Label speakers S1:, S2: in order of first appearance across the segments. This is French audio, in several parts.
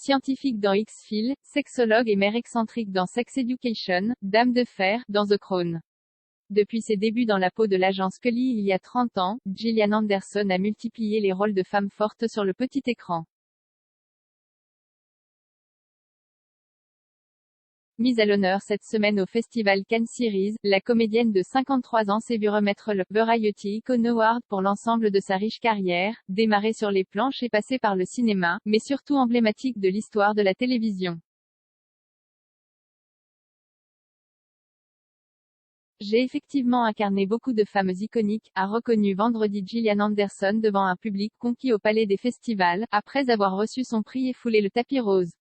S1: scientifique dans X-Files, sexologue et mère excentrique dans Sex Education, dame de fer, dans The Crown. Depuis ses débuts dans la peau de l'agent Scully il y a 30 ans, Gillian Anderson a multiplié les rôles de femmes fortes sur le petit écran. Mise à l'honneur cette semaine au festival Cannes Series, la comédienne de 53 ans s'est vue remettre le Variety Icon Award pour l'ensemble de sa riche carrière, démarrée sur les planches et passée par le cinéma, mais surtout emblématique de l'histoire de la télévision. J'ai effectivement incarné beaucoup de femmes iconiques, a reconnu vendredi Gillian Anderson devant un public conquis au Palais des Festivals, après avoir reçu son prix et foulé le tapis rose.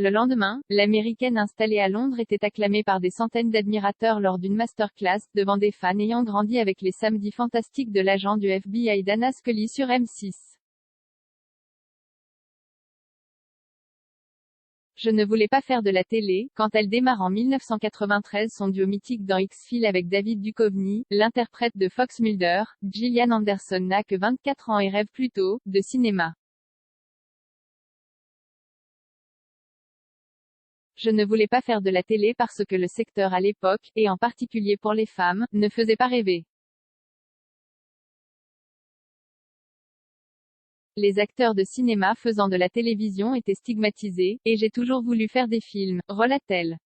S1: Le lendemain, l'américaine installée à Londres était acclamée par des centaines d'admirateurs lors d'une masterclass, devant des fans ayant grandi avec les samedis fantastiques de l'agent du FBI Dana Scully sur M6. Je ne voulais pas faire de la télé. Quand elle démarre en 1993 son duo mythique dans X-Files avec David Duchovny, l'interprète de Fox Mulder, Gillian Anderson n'a que 24 ans et rêve plutôt de cinéma. Je ne voulais pas faire de la télé parce que le secteur à l'époque, et en particulier pour les femmes, ne faisait pas rêver. Les acteurs de cinéma faisant de la télévision étaient stigmatisés, et j'ai toujours voulu faire des films, relate-t-elle.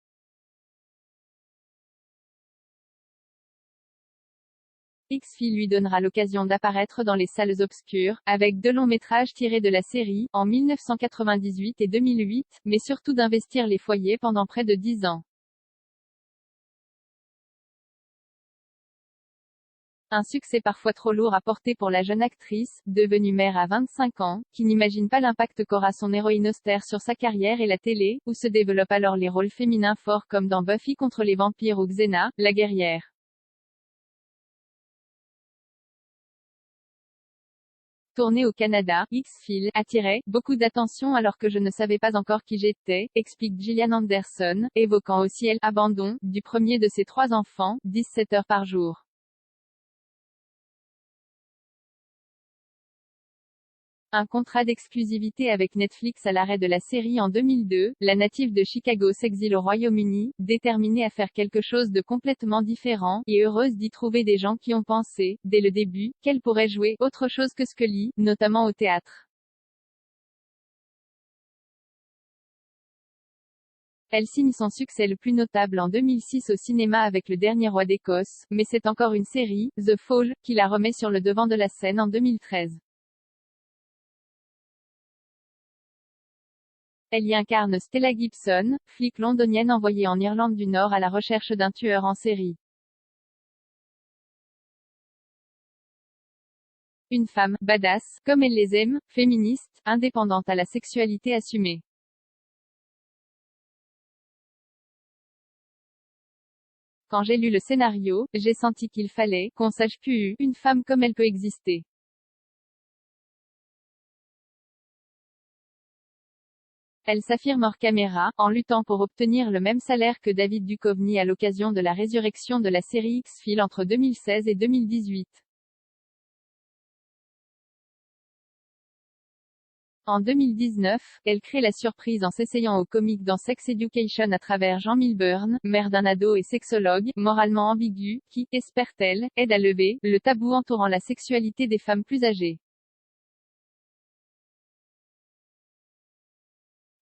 S1: X-Files lui donnera l'occasion d'apparaître dans les salles obscures, avec 2 longs métrages tirés de la série, en 1998 et 2008, mais surtout d'investir les foyers pendant près de 10 ans. Un succès parfois trop lourd à porter pour la jeune actrice, devenue mère à 25 ans, qui n'imagine pas l'impact qu'aura son héroïne austère sur sa carrière et la télé, où se développent alors les rôles féminins forts comme dans Buffy contre les vampires ou Xena, la guerrière. Tourné au Canada, X-Files attirait beaucoup d'attention alors que je ne savais pas encore qui j'étais, explique Gillian Anderson, évoquant aussi l'abandon du premier de ses 3 enfants, 17 heures par jour. Un contrat d'exclusivité avec Netflix à l'arrêt de la série en 2002, la native de Chicago s'exile au Royaume-Uni, déterminée à faire quelque chose de complètement différent, et heureuse d'y trouver des gens qui ont pensé, dès le début, qu'elle pourrait jouer autre chose que Scully, notamment au théâtre. Elle signe son succès le plus notable en 2006 au cinéma avec Le Dernier Roi d'Écosse, mais c'est encore une série, The Fall, qui la remet sur le devant de la scène en 2013. Elle y incarne Stella Gibson, flic londonienne envoyée en Irlande du Nord à la recherche d'un tueur en série. Une femme, badass, comme elle les aime, féministe, indépendante à la sexualité assumée. Quand j'ai lu le scénario, j'ai senti qu'il fallait qu'on sache plus une femme comme elle peut exister. Elle s'affirme hors caméra, en luttant pour obtenir le même salaire que David Duchovny à l'occasion de la résurrection de la série X-Files entre 2016 et 2018. En 2019, elle crée la surprise en s'essayant au comique dans Sex Education à travers Jean Milburn, mère d'un ado et sexologue, moralement ambigu, qui, espère-t-elle, aide à lever le tabou entourant la sexualité des femmes plus âgées.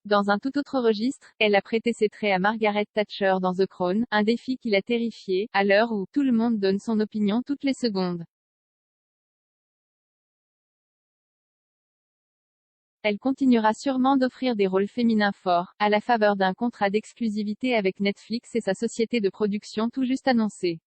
S1: Dans un tout autre registre, elle a prêté ses traits à Margaret Thatcher dans The Crown, un défi qui l'a terrifiée, à l'heure où tout le monde donne son opinion toutes les secondes. Elle continuera sûrement d'offrir des rôles féminins forts, à la faveur d'un contrat d'exclusivité avec Netflix et sa société de production tout juste annoncée.